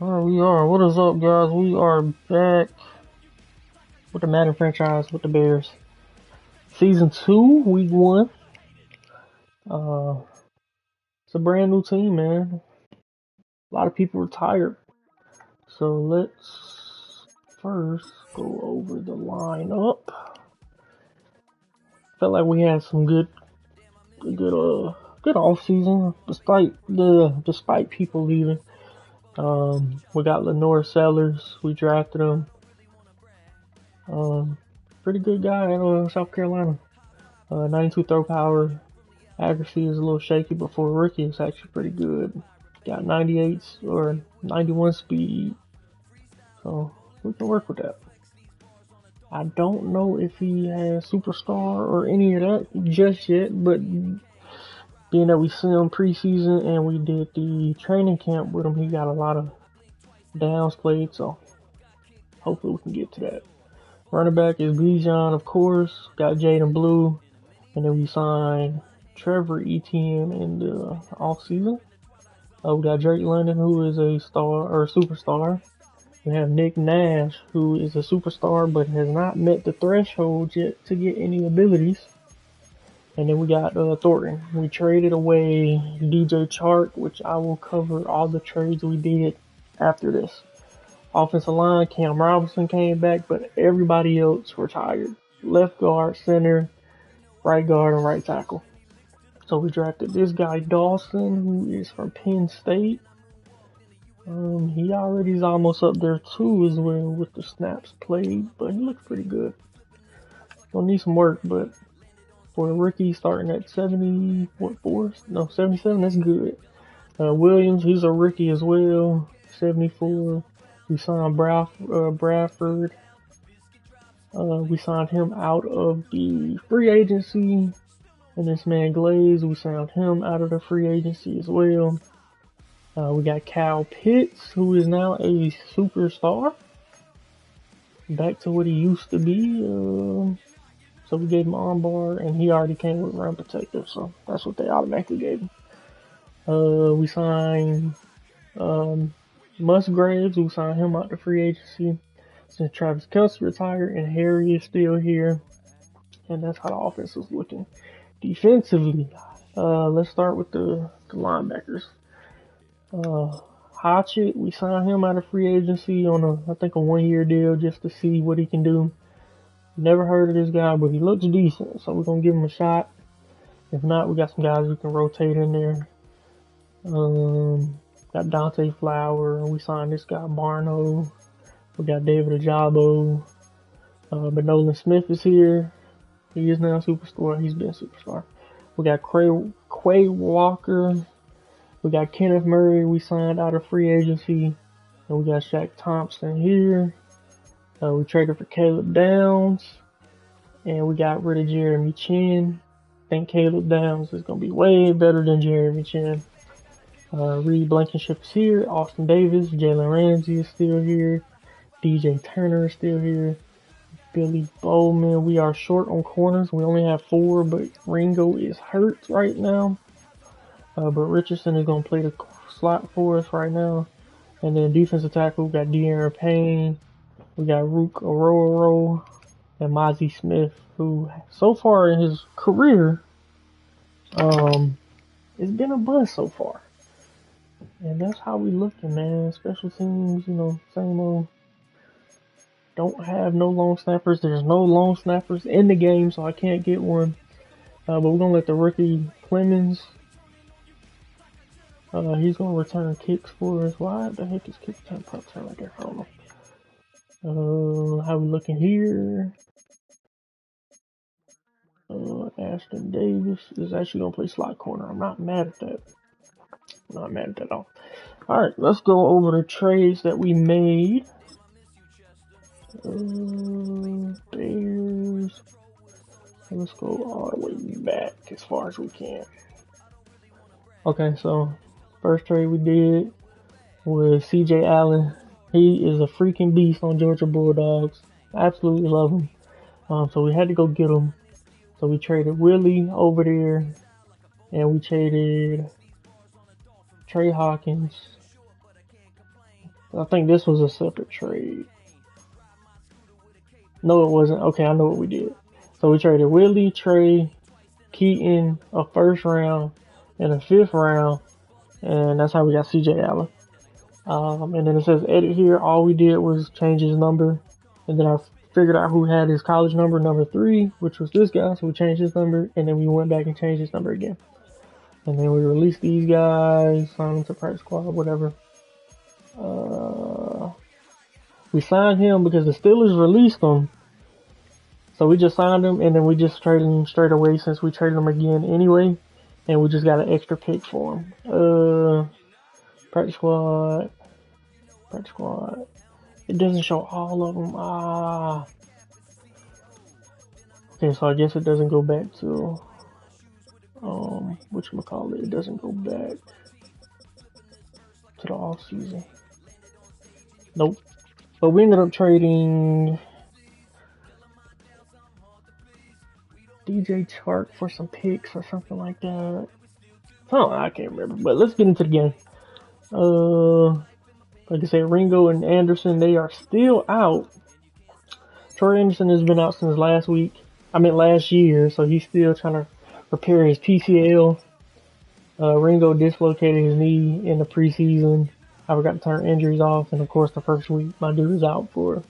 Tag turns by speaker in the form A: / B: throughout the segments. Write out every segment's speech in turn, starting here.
A: Alright, we are. What is up, guys? We are back with the Madden franchise with the Bears. Season 2, Week 1. Uh, it's a brand new team, man. A lot of people retired. So let's first go over the lineup. Felt like we had some good off season despite people leaving. We got Lenore Sellers. We drafted him. Pretty good guy out of South Carolina. 92 throw power. Accuracy is a little shaky, but for a rookie, it's actually pretty good. Got 98 or 91 speed, so we can work with that. I don't know if he has superstar or any of that just yet, but being that we see him preseason and we did the training camp with him, he got a lot of downs played, so hopefully we can get to that. Running back is Bijan, of course. Got Jaden Blue, and then we signed Trevor Etienne in the offseason. We got Drake London, who is a star or superstar. We have Nick Nash, who is a superstar but has not met the threshold yet to get any abilities. And then we got Thornton. We traded away DJ Chark, which I will cover all the trades we did after this. Offensive line, Cam Robinson came back, but everybody else retired. Left guard, center, right guard, and right tackle. So we drafted this guy Dawson, who is from Penn State. He already is almost up there too as well with the snaps played, but he looks pretty good. Gonna need some work, but for a rookie starting at 77, that's good. Williams, he's a rookie as well, 74. We signed Bradford. We signed him out of the free agency. And this man Glaze, we signed him out of the free agency as well. We got Kyle Pitts, who is now a superstar. Back to what he used to be. So we gave him armbar, and he already came with run protector, so that's what they automatically gave him. We signed Musgraves, we signed him out the free agency. Since Travis Kelce retired, and Harry is still here. And that's how the offense is looking. Defensively, let's start with the linebackers. Hatchet, we signed him out of free agency on a 1-year deal just to see what he can do. Never heard of this guy, but he looks decent, so we're gonna give him a shot. If not, we got some guys we can rotate in there. Got Dante Flower, we signed this guy Barno. We got David Ajabo. But Nolan Smith is here. He is now a superstar. He's been a superstar. We got Quay Walker. We got Kenneth Murray. We signed out of free agency. And we got Shaq Thompson here. We traded for Caleb Downs. And we got rid of Jeremy Chin. I think Caleb Downs is going to be way better than Jeremy Chin. Reed Blankenship is here. Austin Davis. Jalen Ramsey is still here. DJ Turner is still here. Billy Bowman. We are short on corners. We only have 4, but Ringo is hurt right now. But Richardson is going to play the slot for us right now. And then defensive tackle, we got De'Aaron Payne. We got Rook Ororo and Mozzie Smith, who so far in his career, it's been a bust so far. And that's how we looking, man. Special teams, same old. Don't have no long snappers. There's no long snappers in the game, so I can't get one. But we're going to let the rookie Clemens, he's going to return kicks for us. Why the heck is kick turn like that? I don't know. How we looking here? Ashton Davis is actually going to play slot corner. I'm not mad at that. Not mad at that at all. Alright, let's go over the trades that we made. Bears. Let's go all the way back as far as we can. Okay, so first trade we did was CJ Allen. He is a freaking beast on Georgia Bulldogs. Absolutely love him. So we had to go get him. So we traded Willie over there, and we traded Trey Hawkins I think this was a separate trade. No, it wasn't. Okay, I know what we did. So we traded Willie, Trey, Keaton, a first round, and a 5th round, and that's how we got CJ Allen. And then it says edit here. All we did was change his number, and then I figured out who had his college number, number 3, which was this guy. So we changed his number, and then we went back and changed his number again. And then we released these guys, signed them to practice squad, whatever. We signed him because the Steelers released him. So we just signed him, and then we just traded him straight away since we traded him again anyway. And we just got an extra pick for him. Practice squad. Practice squad. It doesn't show all of them. Okay, so I guess it doesn't go back to, whatchamacallit, it doesn't go back to the off season. Nope. But we ended up trading DJ Chark for some picks or something like that. Oh, I can't remember. But let's get into the game. Like I said, Ringo and Anderson, they are still out. Troy Anderson has been out since last year, so he's still trying to repair his PCL. Ringo dislocated his knee in the preseason. I forgot to turn injuries off, and of course the first week, my dude is out for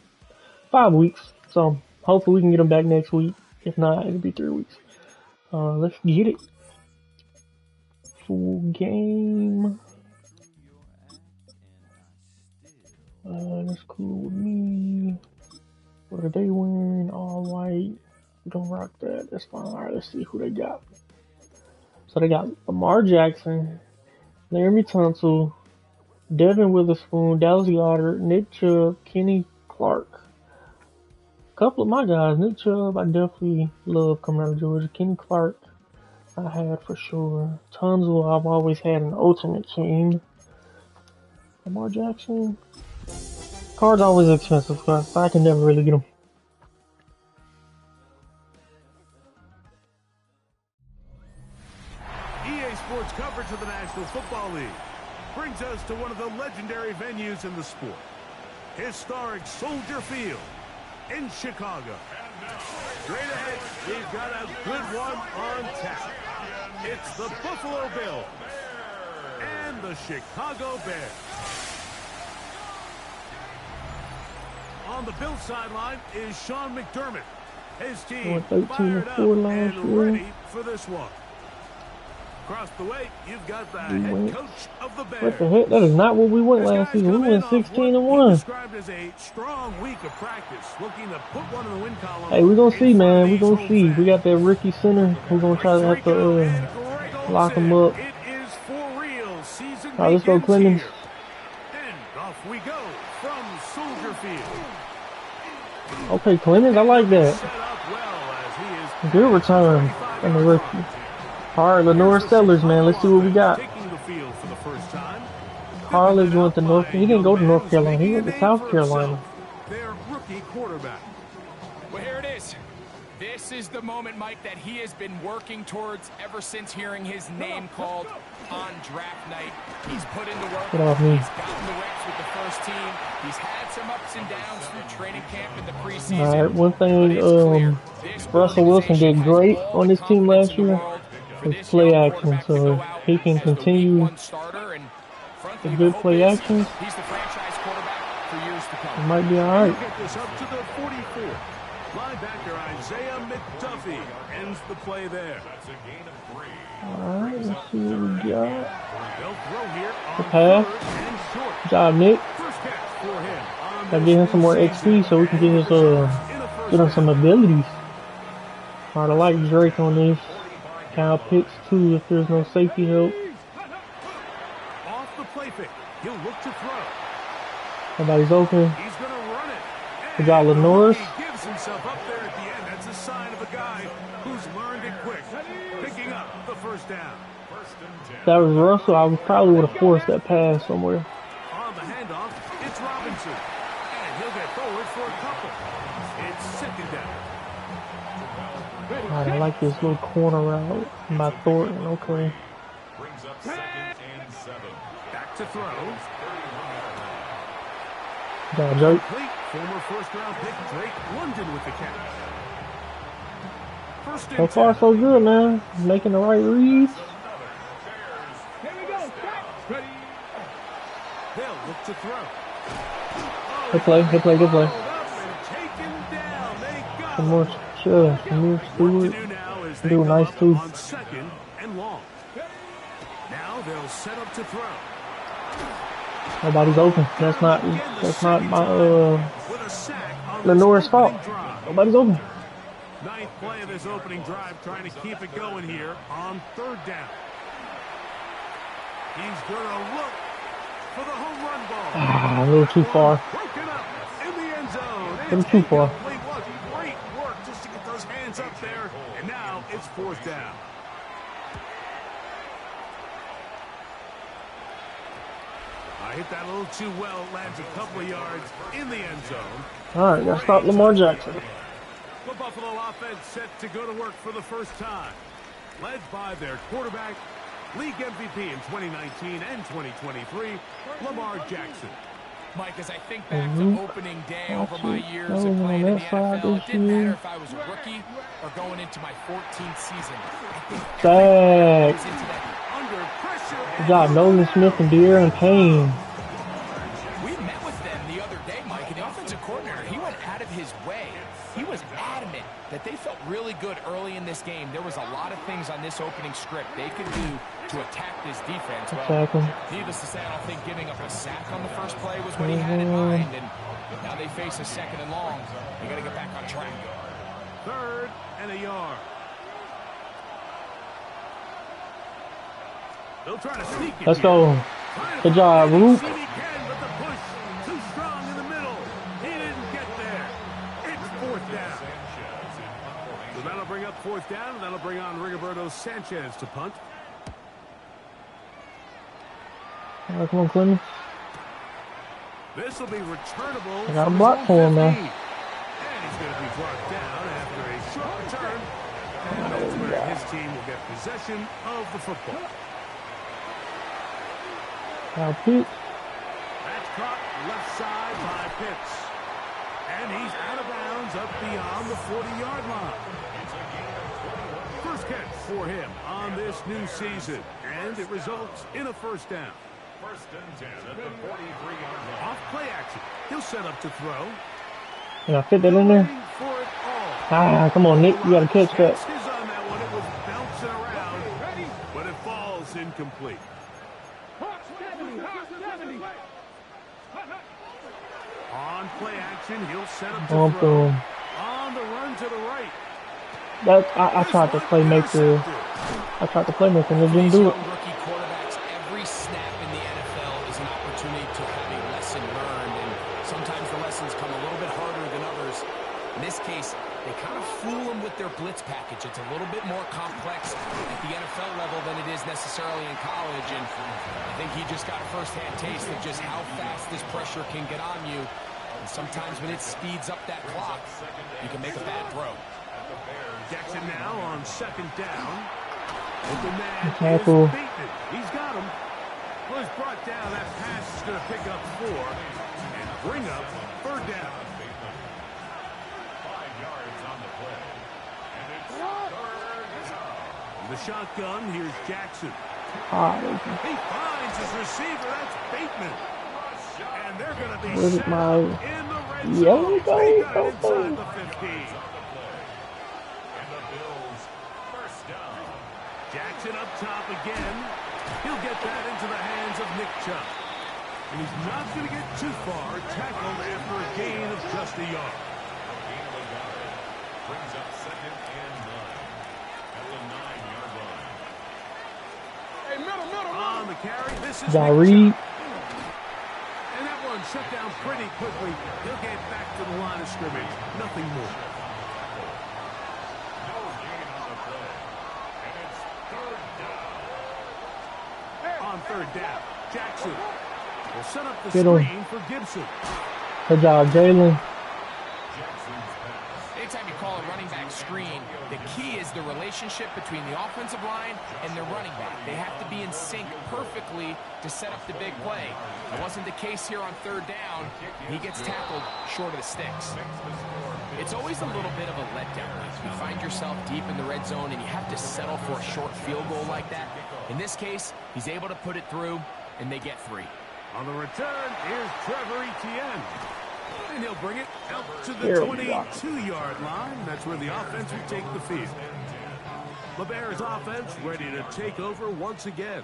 A: 5 weeks. So hopefully we can get him back next week. If not, it'll be 3 weeks. Let's get it. Full game. That's cool with me. What are they wearing? All white. We don't rock that. That's fine. Alright, let's see who they got. So they got Lamar Jackson, Laramie Tunsil, Devin Witherspoon, Dallas Goedert, Nick Chubb, Kenny Clark. A couple of my guys. Nick Chubb, I definitely love coming out of Georgia. Kenny Clark, I had for sure. Tunsil, I've always had an ultimate team. Lamar Jackson. Cards always expensive, so I can never really get them.
B: EA Sports coverage of the National Football League brings us to one of the legendary venues in the sport. Historic Soldier Field in Chicago. Straight ahead, we've got a good one on tap. It's the Buffalo Bills and the Chicago Bears. On the Bills sideline is Sean McDermott. His team fired up and ready for this one. Across the way, you've got the head coach of the Bears.
A: What the heck? That is not what we went last season. We went 16-1.
B: Described as a strong week of practice, looking to put one in the win column.
A: Hey, we're gonna see, man. We're gonna see. We got that rookie center. We're gonna try to have to lock him up.
B: It is for real. Season
A: all right, let's go, Clemens.
B: And off we go from Soldier Field.
A: Okay, Clemens, I like that. Good return from the rookie. All right, Lenore Sellers, man. Let's see what we got. Carlin went to North. He didn't go to North Carolina. He went to South Carolina.
B: Their rookie quarterback.
C: Well, here it is. This is the moment, Mike, that he has been working towards ever since hearing his name called on draft night. He's put in the work.
A: Get off me.
C: He's gotten the reps with the first team. He's had some ups and downs through training camp in the preseason.
A: All right, one thing Russell Wilson did great on this team last year was play action, so he can continue the good play actions.
C: He's the franchise quarterback for years to come.
A: It might be all right.
B: Get this up to the 44. Linebacker Isaiah McDuffie ends the play there.
A: All right, let's see what we got.
B: They'll throw here
A: The pass. Good job, Nick.
B: First catch for him.
A: Gotta get him some more XP so we can get him some abilities. All right, I like Drake on this. Kyle Pitts too if there's no safety help.
B: Off the play fake. He'll look to throw.
A: Nobody's open.
B: He's going to run it.
A: We got Lenoris.
B: He gives himself up there at the end. That's a sign of a guy who's learned it quick. Picking up the first down.
A: If that was Russell, I probably would have forced that pass somewhere.
B: On the handoff, it's Robinson. And he'll get forward for a couple. It's second down.
A: Alright, I like this little corner route by Thornton. Okay.
B: Back to throw.
A: Got Drake.
B: Former first-round pick Drake London with the catch. First
A: So
B: and
A: far,
B: 10.
A: so good, man. Making the right reads.
C: Here we go. Ready.
B: They'll look to throw.
A: Good play, good play, good play.
B: Followed up and taken down. They got
A: Some
B: him.
A: more chill. Some more
B: What to
A: Stewart.
B: do now is they
A: Do
B: come
A: nice
B: up
A: too.
B: on second and long. Now they'll set up to throw.
A: Nobody's open. That's not my
B: With a sack on this
A: Lenore's fault.
B: opening drive.
A: Nobody's open.
B: Ninth play of this opening drive, trying to keep it going here on third down. He's going to look for the home run ball.
A: Ah, a little too far.
B: Broken up in the end zone.
A: A little too far.
B: Incomplete. What great work just to get those hands up there. And now it's fourth down. I hit that a little too well. Lands a couple of yards in the end zone.
A: All right, gotta stop Lamar Jackson.
B: The Buffalo offense set to go to work for the first time. Led by their quarterback, league MVP in 2019 and 2023, Lamar Jackson.
C: Mike, as I think back to opening day over my years of
A: on
C: playing in the
A: that side
C: NFL, it
A: this
C: didn't
A: year.
C: matter if I was a rookie or going into my 14th season. I think
A: Sack.
C: was into that.
B: Under pressure.
A: Good job, Nolan Smith and De'Aaron Payne.
C: We met with them the other day, Mike, and the offensive coordinator, he went out of his way. He was adamant that they felt really good early in this game. There was a lot of things on this opening script they could do to attack this defense. Well,
A: Attack 'em.
C: needless to say, I don't think giving up a sack on the first play was what he had in mind. And now they face a second and long. They got to get back on track.
B: Third and a yard. They'll try to sneak it.
A: Let's
B: here.
A: go. Good job, Roop.
B: See if he can, but the push too strong in the middle. He didn't get there. It's fourth down. So that'll bring up fourth down, and that'll bring on Rigoberto Sanchez to punt.
A: All right, come on, Clemens.
B: This will be returnable.
A: I got a
B: from his
A: block
B: own
A: for him now.
B: 15. And he's going to be brought down after a short return. And that's where his team will get possession of the football.
A: Now, Pitts.
B: That's caught left side by Pitts. And he's out of bounds up beyond the 40-yard line. First catch for him on this new season. And it results in a first down. First and 10 at the 43-yard line. Off play action. He'll set up to throw.
A: Can I fit that in there?
B: Going for it all.
A: Ah, come on, Nick. You gotta catch that.
B: Chances on that one. It was bouncing around, but it falls incomplete. On play action, he'll set up to
A: Bump
B: throw.
A: him.
B: On the run to the right.
A: I tried to playmaker. I tried to playmaker and it didn't do it.
C: Young rookie quarterbacks, every snap in the NFL is an opportunity to have a lesson learned, and sometimes the lessons come a little bit harder than others. In this case, they kind of fool them with their blitz package. It's a little bit more complex at the NFL level than it is necessarily in college, and I think he just got a first-hand taste of just how fast this pressure can get on you. And sometimes when it speeds up that clock, you can make a bad throw.
B: Jackson now on second down. Open man
A: Tackle.
B: is Bateman. He's got him. Well, he's brought down. That pass is going to pick up 4 and bring up third down. 5 yards on the play. And it's third down. The shotgun, here's Jackson.
A: Ah,
B: He finds his receiver. That's Bateman. And they're going to be
A: where's
B: set
A: my
B: up in the red zone.
A: yellow go?
B: They got it
A: Go,
B: inside
A: go.
B: the 15. Jackson up top again. He'll get that into the hands of Nick Chubb. And he's not going to get too far. Tackled after a gain of just a yard. Brings up second and 9 at the 9-yard line. Hey, middle. On the carry, this is
A: got
B: Nick
A: Reed.
B: Chubb. And that one shut down pretty quickly. He'll get back to the line of scrimmage. Nothing more. On third down, Jackson will set up the
A: Get him.
B: screen for Gibson.
A: Good job, Jalen.
C: Anytime you call a running back screen, the key is the relationship between the offensive line and their running back. They have to be in sync perfectly to set up the big play. It wasn't the case here on third down. He gets tackled short of the sticks. It's always a little bit of a letdown. You find yourself deep in the red zone and you have to settle for a short field goal like that. In this case, he's able to put it through, and they get 3.
B: On the return, here's Trevor Etienne. And he'll bring it out to the 22-yard line. That's where the offense will take the field. The Bears offense ready to take over once again.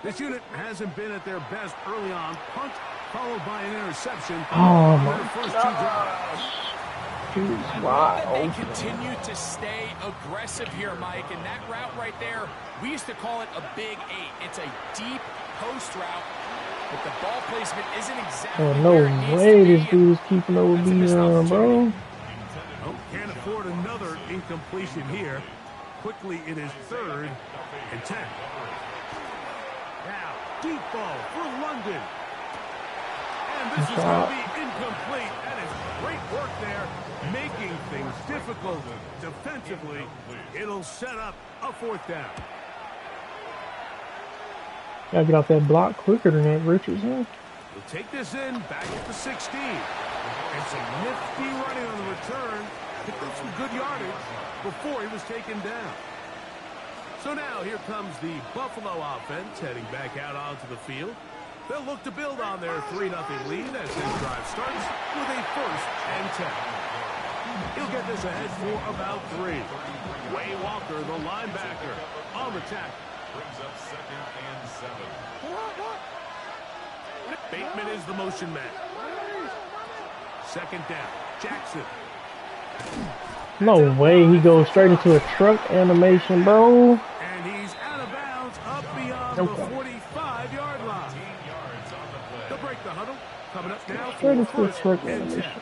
B: This unit hasn't been at their best early on. Punt followed by an interception.
A: Oh, my
B: first 2 drives.
C: They continue to stay aggressive here, Mike, and that route right there, we used to call it a big 8. It's a deep post route, but the ball placement isn't exactly
A: no way this dude's keeping those beats on, bro.
B: Oh, can't afford another incompletion here. Quickly, it is 3rd and 10. Now, deep ball for London. And this is going to be incomplete. That is great work there, making things difficult defensively. It'll set up a 4th down.
A: Gotta get off that block quicker than that, Richards, huh?
B: We'll take this in back at the 16. And some nifty running on the return. Picked up some good yardage before he was taken down. So now here comes the Buffalo offense heading back out onto the field. They'll look to build on their 3-0 lead as this drive starts with a 1st and 10. He'll get this ahead for about 3. Way Walker, the linebacker, on the tackle. Brings up 2nd and 7. Bateman is the motion man. 2nd down. Jackson.
A: No way he goes straight into a truck animation, bro.
B: And he's out of bounds up beyond the 45-yard line. They'll break the huddle. Coming up now for
A: Straight into a
B: 1st
A: truck
B: and 10.
A: animation.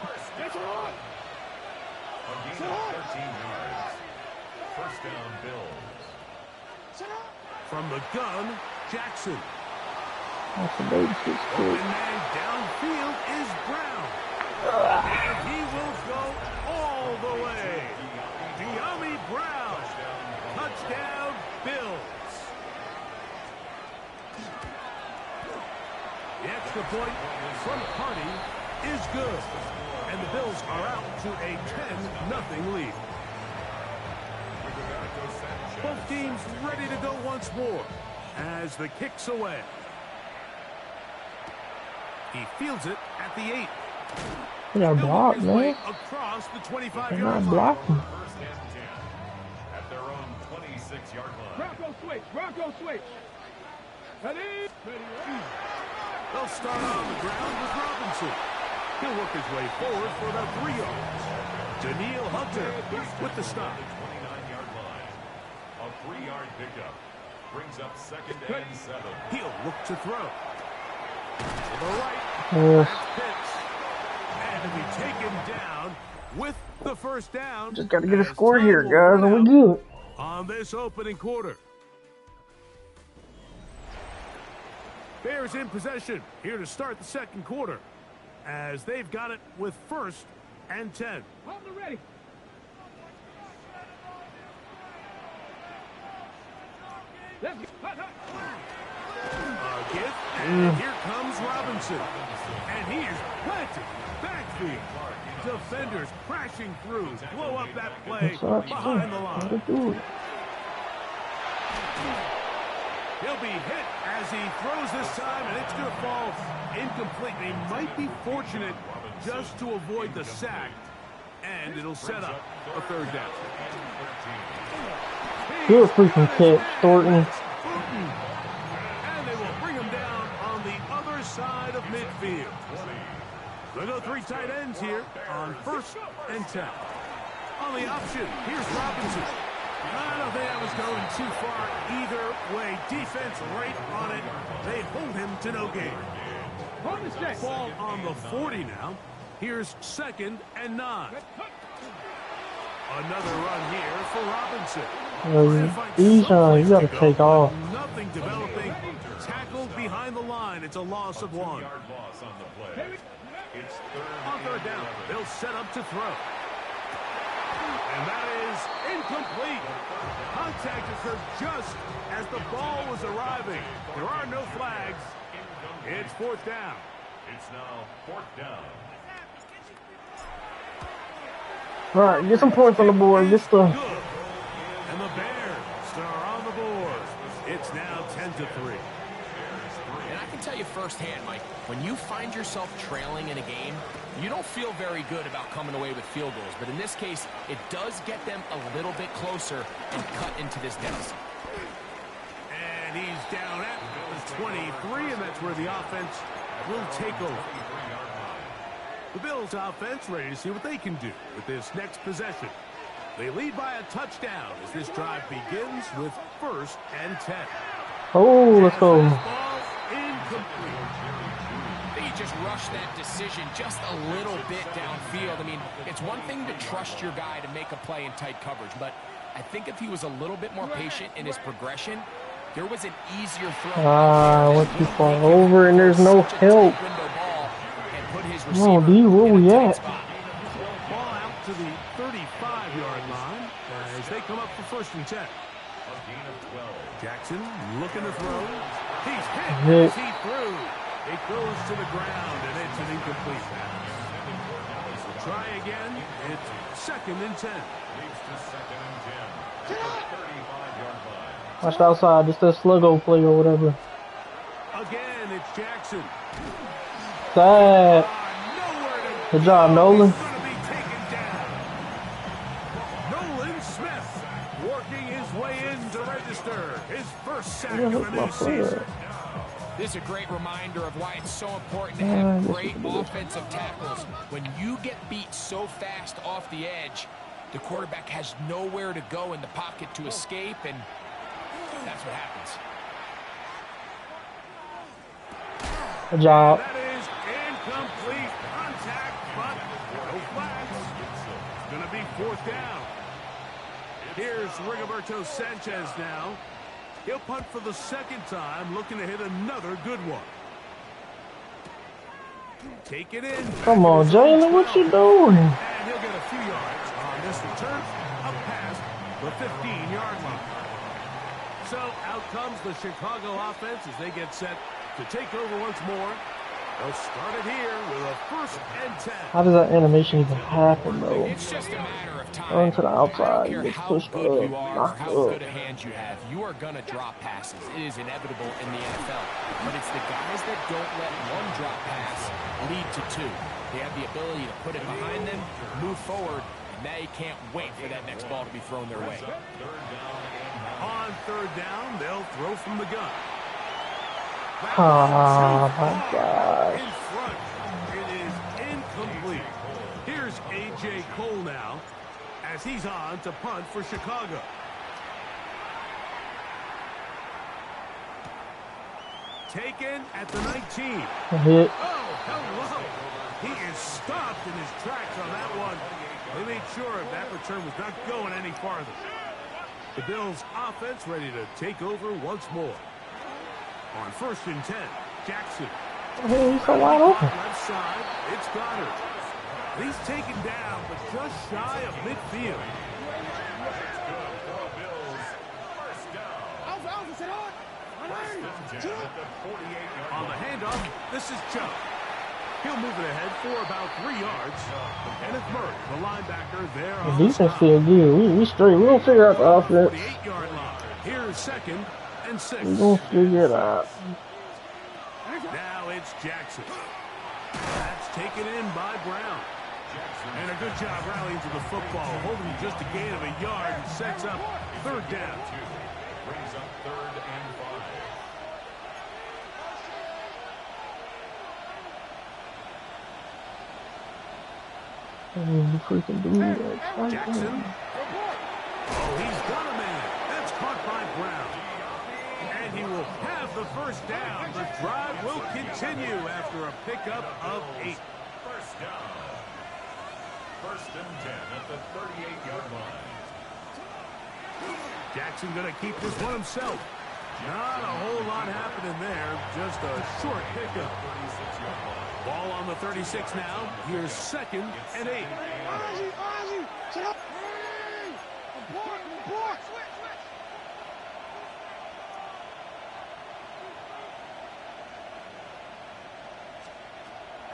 B: First down, Bills. From the gun, Jackson.
A: That's the baby six
B: Open man downfield is Brown. And he will go all the way. De'Ami Brown. Touchdown, Bills. The extra point from Hardy is good. And the Bills are out to a 10-0 lead. Both teams ready to go once more as the kick's away. He fields it at the 8.
A: They got blocked, man.
B: Across the 25-yard
A: They're
B: line.
A: not blocking.
D: First and 10 at their own 26-yard line.
E: Bronco switch. Bronco switch. Ready?
B: They'll start on the ground with Robinson. He'll work his way forward for about 3 yards. Daniil Hunter with the stop.
D: 29-yard line. A 3-yard pickup. Brings up 2nd and 7.
B: He'll look to throw. To the right.
A: Yes.
B: Pitch. And to be taken down with the 1st down.
A: Just gotta get a
B: as
A: score
B: time
A: here,
B: will
A: guys,
B: run
A: and we're
B: out
A: good.
B: on this opening quarter. Bears in possession here to start the 2nd quarter as they've got it with 1st and 10.
E: Hold it ready. Let's get
B: Give, and here comes Robinson. And he is planted. Backfield. Defenders crashing through. Blow up that play behind the line.
A: Gotta do it.
B: He'll be hit as he throws this time, and it's going to fall incomplete. They might be fortunate just to avoid the sack, and it'll set up a 3rd down.
A: Good freaking catch, Thornton.
B: And they will bring him down on the other side of midfield. They'll go 3 tight ends here on 1st and 10. On the option, here's Robinson. I don't think that was going too far either way. Defense right on it. They hold him to no gain. Ball on the 40 now. Here's 2nd and 9. Another run here for Robinson.
A: You gotta take off.
B: Nothing developing. Tackled behind the line. It's a loss of 1.
D: Yard loss on the play. It's 3rd
B: On 3rd down, they'll set up to throw. And that is incomplete. Contact occurred just as the ball was arriving. There are no flags. It's fourth down.
D: It's now fourth down.
A: All right, get some points on the board. Get stuff.
B: Good. And the Bears are on the board. It's now 10-3.
C: And I can tell you firsthand, Mike, when you find yourself trailing in a game, you don't feel very good about coming away with field goals. But in this case, it does get them a little bit closer and cut into this deficit.
B: And he's down at the 23, and that's where the offense will take over. The Bills offense ready to see what they can do with this next possession. They lead by a touchdown as this drive begins with 1st and 10.
A: Oh, let's go.
B: Ball incomplete.
C: They just rushed that decision just a little bit downfield. I mean, it's one thing to trust your guy to make a play in tight coverage, but I think if he was a little bit more patient in his progression, there was an easier throw.
A: I went too far over, and there's no help. Oh, D, where we at?
B: Ball out to the 35-yard line as they come up for 1st and 10. Jackson looking to throw. He's hit. He threw. It goes to the ground, and it's an incomplete pass. So try again. It's 2nd and 10.
A: Watch the outside. Just that sluggo play or whatever.
B: Again, it's Jackson.
A: Sad. Good job, Nolan.
B: Nolan Smith working his way in to register his 1st sack of the new season.
C: This is a great reminder of why it's so important to have great offensive tackles. When you get beat so fast off the edge, the quarterback has nowhere to go in the pocket to escape, and that's what happens.
A: Good job.
B: That is incomplete contact, but no flags. It's going to be 4th down. Here's Rigoberto Sanchez now. He'll punt for the 2nd time, looking to hit another good one. Take it in.
A: Come on, Jalen, what you doing?
B: And he'll get a few yards on this return, up past the 15-yard line. So out comes the Chicago offense as they get set to take over once more. They'll start it here with a 1st and 10.
A: How does that animation even happen, though?
C: It's just a matter of time.
A: Run to the
C: I don't
A: outside,
C: care
A: get
C: how
A: pushed
C: good
A: up,
C: you are,
A: knocked
C: how
A: up.
C: good a hand you have. You are going to drop passes. It is inevitable in the NFL. But it's the guys that don't let one drop pass lead to 2. They have the ability to put it behind them, move forward, and they can't wait for that next ball to be thrown their way.
B: On 3rd down, they'll throw from the gun.
A: Oh, my gosh.
B: In front, it is incomplete. Here's A.J. Cole now as he's on to punt for Chicago. Taken at the 19.
A: Hit.
B: Oh, hello. He is stopped in his tracks on that one. They made sure that return was not going any farther. The Bills' offense ready to take over once more. On 1st and 10, Jackson.
A: Oh, he's so wide open.
B: Left side, it's Goddard. He's taken down, but just shy of midfield. On the handoff, this is Chubb. He'll move it ahead for about 3 yards. And it's Murray, the linebacker, there on
A: The defense still good. We straight. We'll figure out the offense.
B: the 8-yard line. Here's 2nd and 6.
A: We're going to figure it out.
B: Now it's Jackson. That's taken in by Brown. And a good job rallying to the football, holding just a gain of a yard and sets up 3rd down.
D: Brings up 3rd and 5.
A: Oh, freaking dude.
B: Jackson. Oh, he's got a man. That's caught by Brown. And he will have the 1st down. The drive will continue after a pickup of 8.
D: 1st down. 1st and 10 at the 38-yard line.
B: Jackson going to keep this one himself. Not a whole lot happening there. Just a short pickup. Ball on the 36 now. Here's 2nd and 8.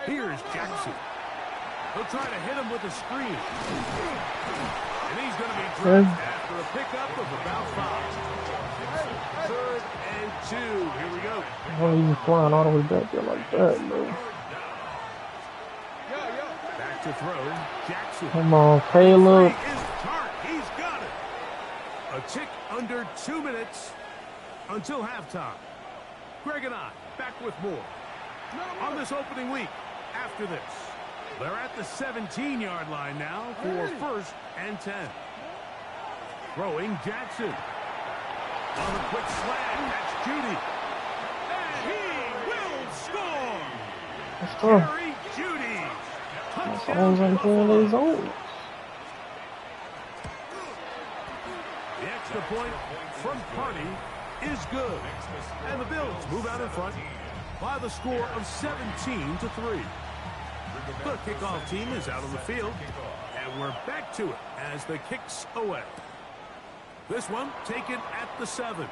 B: Here's Jackson. He'll try to hit him with a screen. And he's going to be dropped after a pickup of about 5. 3rd and 2. Here we go.
A: Oh, he's flying all the way back there like that, bro.
B: Back to throw. Jackson.
A: Come on, Caleb.
B: He's got it. A tick under 2 minutes until halftime. Greg and I back with more on this opening week. After this, they're at the 17-yard line now for 1st and 10. Throwing Jackson. On a quick slant, that's Judy. And he will score.
A: Let's go.
B: Jerry Judy.
A: That's all I'm playing these old.
B: The extra point from Party is good. And the Bills move out in front by the score of 17-3. The kickoff team is out on the field, and we're back to it as the kicks away. This one taken at the 7.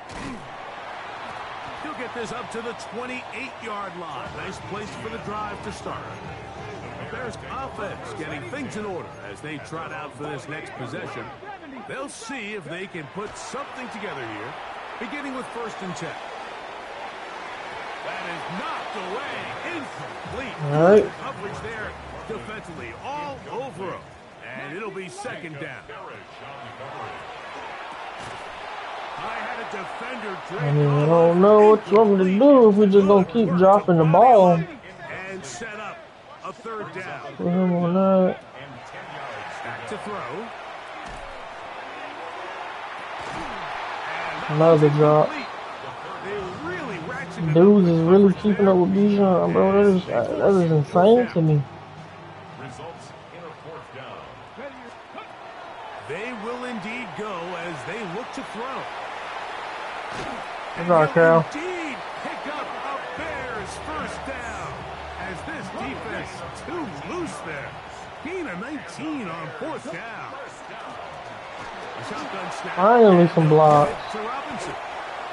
B: He'll get this up to the 28-yard line. Nice place for the drive to start. There's offense getting things in order as they trot out for this next possession. They'll see if they can put something together here, beginning with 1st and 10. That is knocked away. Incomplete.
A: All right.
B: Coverage there defensively all over him. And it'll be 2nd down. I had a defender
A: I mean, I don't know what you want me to do if we just gonna keep dropping the ball.
B: and set up a 3rd down.
A: Put him on that.
B: Back to throw.
A: Another drop. Dudes is really keeping up with Bijan, bro. That is insane to me.
D: Results in a 4th down.
B: They will indeed go as they look to throw.
A: Good job, Cal.
B: Indeed pick up a Bears 1st down as this defense too loose there. Gain of 19 on 4th down. A shotgun snap.
A: Finally some blocks.
B: To Robinson.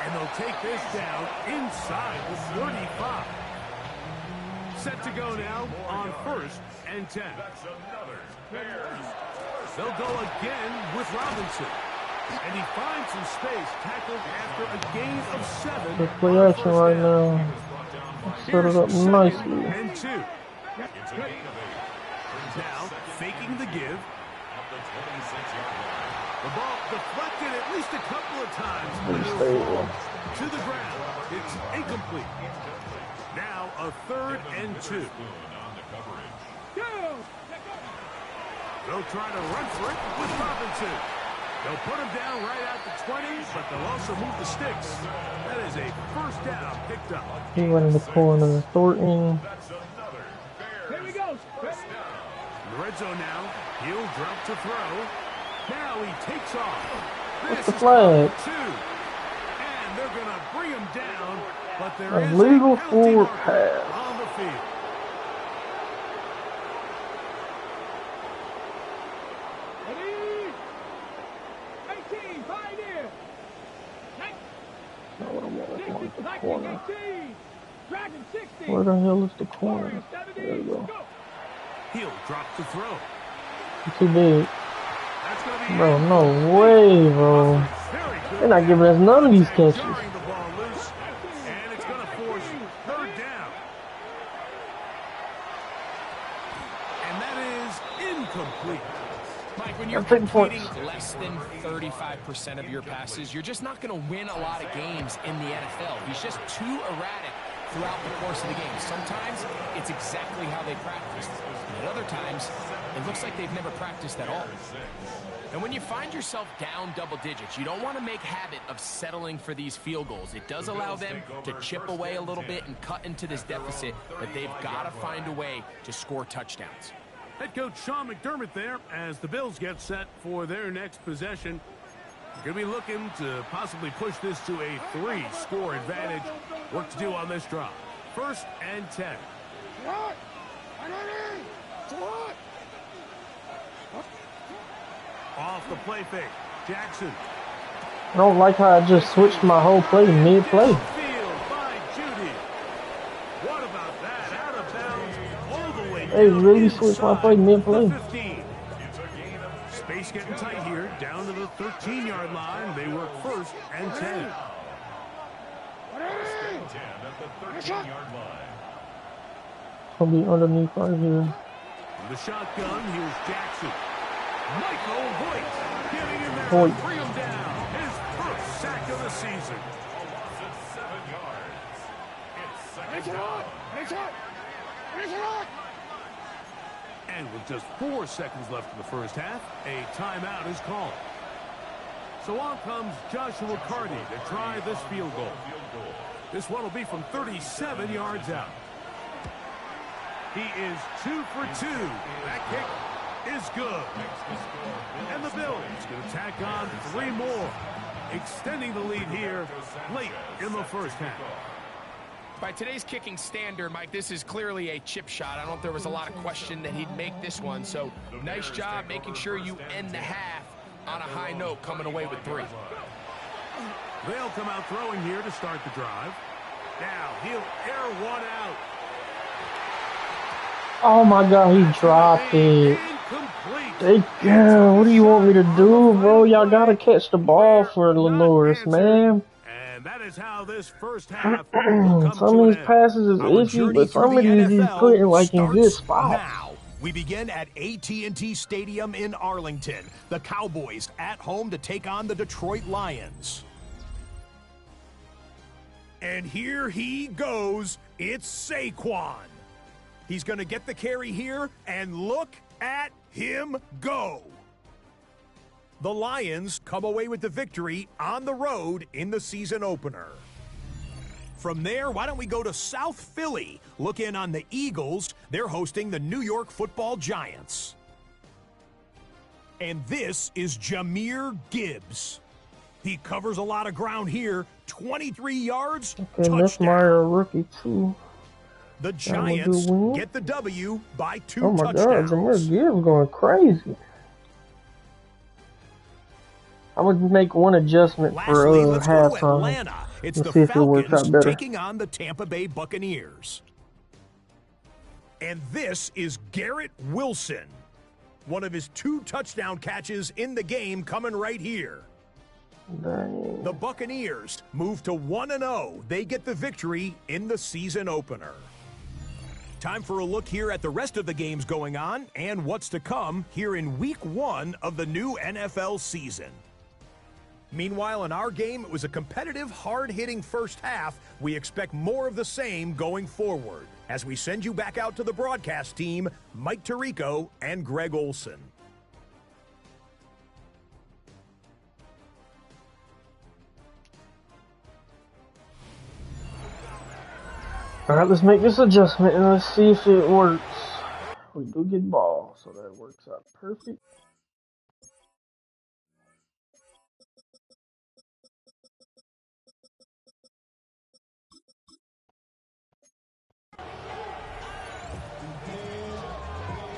B: And they'll take this down inside the 35. Set to go now on 1st and 10. They'll go again with Robinson. And he finds some space, tackled after a gain of 7.
A: Good play action right now. Set it up nicely.
B: And 2. Now, faking the give. The ball deflected at least a couple of times. To the ground. It's incomplete. Now a 3rd and 2. They'll try to run for it with Robinson. They'll put him down right at the 20, but they'll also move the sticks. That is a 1st down picked up.
A: He went in the corner. Thornton.
E: Here we go.
B: In the red zone now. He'll drop to throw. Now he takes off.
A: What's the flag?
B: 2. And they're going to bring him down, but there is
A: Illegal
B: a penalty
A: forward
B: marker
A: pass.
B: on the field.
E: Ready? 18, pioneer.
A: Not what I want. I want the corner.
E: 18. Dragon 60.
A: Where the hell is the corner? There we go.
B: He'll drop to throw.
A: Too big.
B: That's going to be
A: Bro, no way, bro.
B: very good.
A: They're not giving us none of these catches.
B: Jarring the ball loose, and it's going to force 3rd down. And that is incomplete.
C: Mike, when you're
A: That's big points.
C: completing less than 35% of your passes, you're just not going to win a lot of games in the NFL. He's just too erratic throughout the course of the game. Sometimes it's exactly how they practiced. And at other times, it looks like they've never practiced at all. And when you find yourself down double digits, you don't want to make habit of settling for these field goals. It does allow them to chip away a little bit and cut into this deficit, but they've got to find a way to score touchdowns.
B: Head coach Sean McDermott there as the Bills get set for their next possession. Going to be looking to possibly push this to a 3-score advantage. Work to do on this drive. 1st and 10. Off the play fake. Jackson.
A: I don't like how I just switched my whole play mid-play.
B: What about that? Out of bounds, all the way
A: They
B: down
A: really switched my play
B: inside
A: mid-play.
B: the 15. Space getting tight here, down to the 13-yard line. They work first and 10.
A: Gonna be underneath right here.
B: The shotgun, here's Jackson. Michael Voigt getting in there
A: Voigt.
B: to bring him down. His first sack of the season. And with just 4 seconds left in the first half, a timeout is called. So on comes Joshua Carty to try this field goal. This one will be from 37 yards out. He is 2 for 2. That kick is good. And the Bills going to tack on 3 more, extending the lead here late in the first half.
C: By today's kicking standard, Mike, this is clearly a chip shot. I don't know if there was a lot of question that he'd make this one. So nice job making sure you end the half on a high note, coming away with 3.
B: They'll come out throwing here to start the drive. Now he'll air one out.
A: Oh my God, he dropped it. Hey, God, what do you want me to do, bro? Y'all gotta catch the ball for Lenoris, man.
B: And that is how this first half
A: Some of these passes is iffy, but some of these he's putting like in good spots.
F: Now. We begin at AT&T Stadium in Arlington. The Cowboys at home to take on the Detroit Lions. And here he goes. It's Saquon. He's going to get the carry here, and look at him go. The Lions come away with the victory on the road in the season opener. From there, why don't we go to South Philly? Look in on the Eagles. They're hosting the New York Football Giants. And this is Jahmyr Gibbs. He covers a lot of ground here. 23 yards,
A: Okay, that's my rookie too.
F: The Giants get the W by 2
A: Oh my
F: touchdowns.
A: God, Jahmyr Gibbs going crazy. I would make one adjustment for
F: Lastly, let's go to
A: halftime.
F: Atlanta. It's
A: Let's
F: the
A: see if it works out
F: Falcons
A: better.
F: taking on the Tampa Bay Buccaneers. And this is Garrett Wilson. One of his 2 touchdown catches in the game coming right here.
A: Dang.
F: The Buccaneers move to 1-0. They get the victory in the season opener. Time for a look here at the rest of the games going on and what's to come here in Week 1 of the new NFL season. Meanwhile, in our game, it was a competitive, hard-hitting first half. We expect more of the same going forward. As we send you back out to the broadcast team, Mike Tirico and Greg Olson.
A: Alright, let's make this adjustment and let's see if it works. We do get ball, so that works out perfect.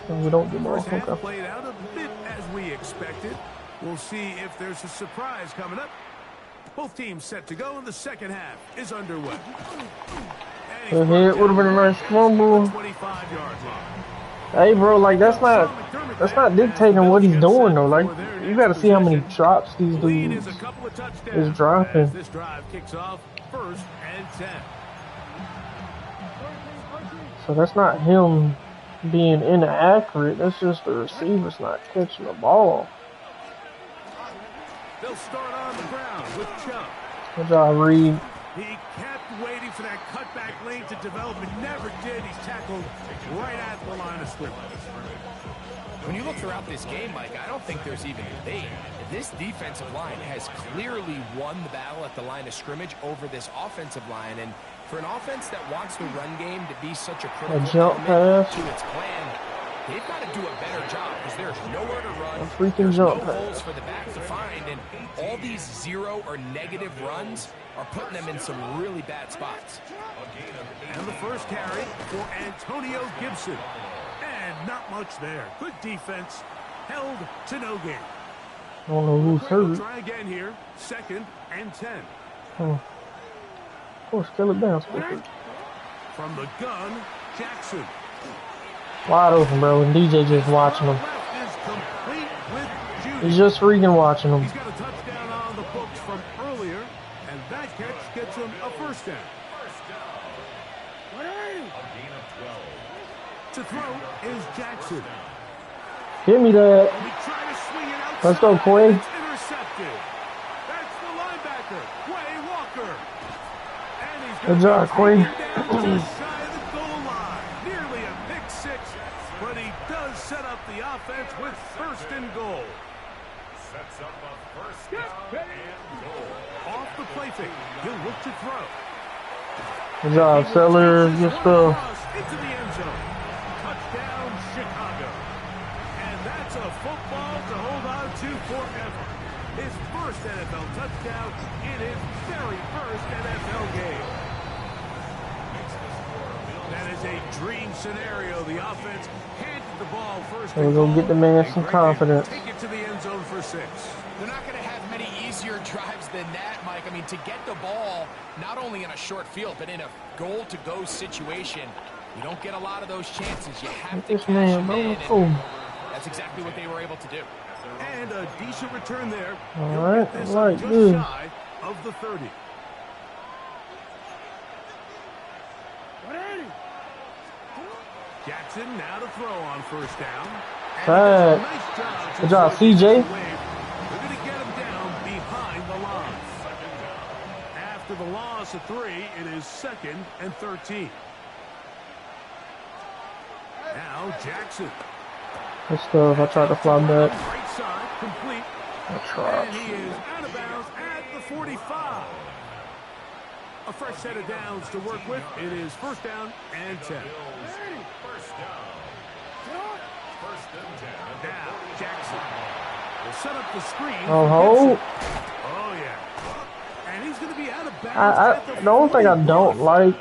A: And we don't get ball.
B: First half
A: Okay.
B: played out a bit as we expected. We'll see if there's a surprise coming up. Both teams set to go, and the second half is underway.
A: The hit would have been a nice fumble.
B: 25-yard line.
A: Hey, bro, like that's not dictating what he's doing though. Like you got to see how many drops these
B: Lead
A: dudes
B: is a couple of touchdowns
A: is dropping.
B: as this drive kicks off first and 10.
A: So that's not him being inaccurate. That's just the receivers not catching the ball.
B: They'll start on the ground with Chubb.
A: Good job, Reed.
B: He kept waiting for that cutback lane to develop and never did. He's tackled right at the line of scrimmage.
C: When you look throughout this game, Mike, I don't think there's even debate. This defensive line has clearly won the battle at the line of scrimmage over this offensive line. And for an offense that wants the run game to be such a critical
A: jump
C: element
A: pass.
C: to its plan, they've got to do a better job because there's nowhere to run.
A: A freaking
C: There's
A: jump
C: no
A: pass.
C: holes for the back to find, and all these 0 or negative runs are putting them in some really bad spots.
B: And the first carry for Antonio Gibson. And not much there. Good defense. Held to no gain.
A: I don't know who's
B: They'll
A: hurt.
B: try again here. 2nd and 10.
A: Oh. Of course, kill it down.
B: From the gun, Jackson.
A: Wide open, bro. And DJ just watching him.
B: Left is complete with Judy.
A: He's just freaking watching him.
B: He's got a touchdown on the books from earlier, and that catch gets him a first down.
D: A gain of 12.
B: To throw is Jackson.
A: Give me that.
B: He tried to swing it outside.
A: Let's go, Quay.
B: It's intercepted. That's the linebacker, Quay Walker. And he's
A: Good job, Quay.
B: down just shy of the goal line. Nearly a pick six, but he does set up the offense with 1st and goal.
D: Sets up a first down and goal.
B: Off the play fake, he'll look to throw.
A: Good job, Sellers. Good stuff.
B: Into the end zone. Touchdown, Chicago. And that's a football to hold on to forever. His first NFL touchdown in his very first NFL game. That is a dream scenario. The offense handed the ball first.
A: There we go, get the man some confidence.
B: Take it to the end zone for 6.
C: They're not going to have many easier drives than that, Mike. I mean, to get the ball, not only in a short field, but in a goal-to-go situation, you don't get a lot of those chances. You have to
A: This
C: cash
A: man,
C: them in,
A: bro.
C: and that's exactly what they were able to do.
B: And a decent return there.
A: All
B: He'll
A: right,
B: get this
A: all right,
B: just
A: good.
B: shy of the 30. Jackson now to throw on first down.
A: Right.
B: Nice
A: Good job, CJ.
B: They're going to get him down behind the line. After the loss of 3, it is 2nd and 13. Now Jackson.
A: Good stuff. I tried to fly back.
B: Right side, complete.
A: I tried.
B: And he is out of bounds at the 45. A fresh set of downs to work with. It is 1st down and 10.
D: First down. 1st and 10.
B: Now Jackson will set up the screen.
A: Oh,
B: Oh, yeah. And he's going to be out of bounds.
A: I the only thing I don't like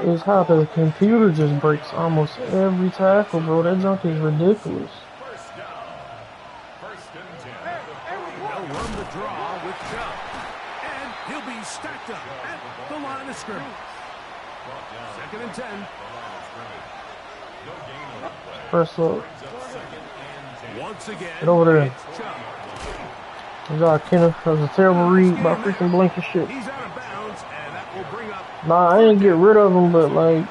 A: is how the computer just breaks almost every tackle, bro. That junk is ridiculous.
D: First down. 1st and 10.
B: They'll run the draw with Chubb. And he'll be stacked up at the line of scrimmage. 2nd and 10.
A: First look.
B: Once again,
A: Get over there.
B: it's Chubb.
A: Good job, Kenneth. That was a terrible read by freaking Blankenship.
B: He's out of bounds, and that will bring up
A: Nah, I didn't get rid of him, but like,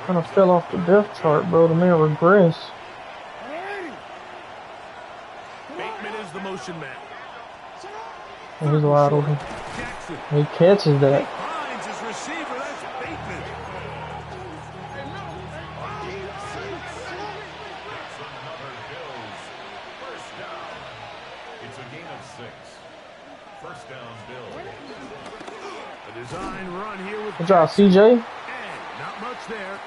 A: kind of fell off the depth chart, bro. The man regressed.
B: Bateman is the motion man.
A: And he's wide open.
B: Jackson
A: He catches that.
B: finds his receiver. That's Bateman.
D: Another Bills. First down. It's a gain of 6. First down, Bills.
B: A design run here with
A: Good job, CJ.
B: and not much there.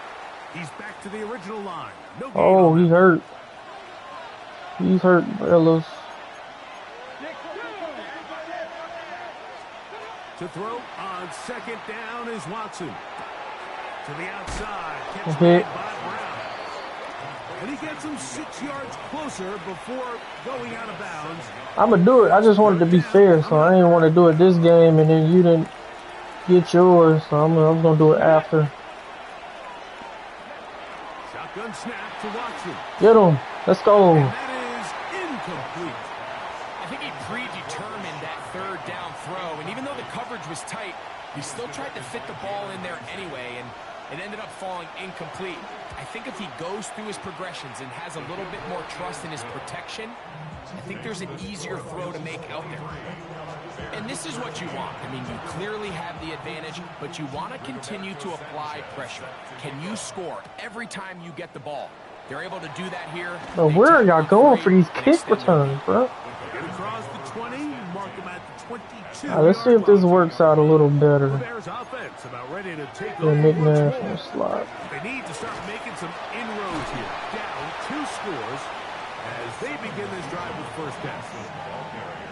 B: He's back to the original line. No gain
A: Oh,
B: on
A: he's
B: that.
A: hurt. He's hurt, fellas.
B: To throw on 2nd down is Watson. To the outside. Catch
A: Okay.
B: made by Brown. And he gets him 6 yards closer before going out of bounds.
A: I'm going to do it. I just wanted to be fair, so I didn't want to do it this game, and then you didn't get yours, so I'm going to do it after.
B: Shotgun snap to Watson.
A: Get him. Let's go.
B: And that is incomplete.
C: I think he predetermined that 3rd down throw, and even though the coverage was tight, he still tried to fit the ball in there anyway, and it ended up falling incomplete. I think if he goes through his progressions and has a little bit more trust in his protection, I think there's an easier throw to make out there. And this is what you want. I mean, you clearly have the advantage, but you want to continue to apply pressure. Can you score every time you get the ball? They're able to do that here.
A: Bro,
C: They
A: where are
C: take
A: y'all
C: off
A: going
C: three
A: for these
C: and
A: kick
C: extend their
A: returns, bro?
B: Get across the 20, mark him at the 22.
A: Let's see if this works out a little better.
B: Bears offense about ready to take
A: Yeah,
B: over
A: Nick
B: once
A: Nash
B: more.
A: on the slot.
B: They need to start making some inroads here. Down 2 scores as they begin this drive with 1st down.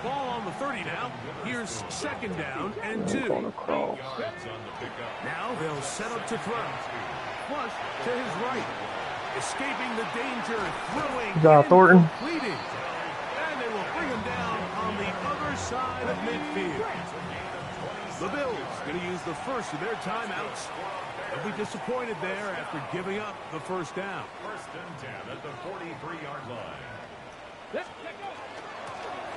B: Ball on the 30 now. Here's 2nd down and 2.
A: On the cross.
B: Now they'll set up to throw. Flush to his right. Escaping the danger, throwing.
A: Good job,
B: and
A: Thornton.
B: completing. And they will at midfield. The Bills going to use the first of their timeouts. They'll be disappointed there after giving up the first down.
D: First and 10 at the 43-yard line.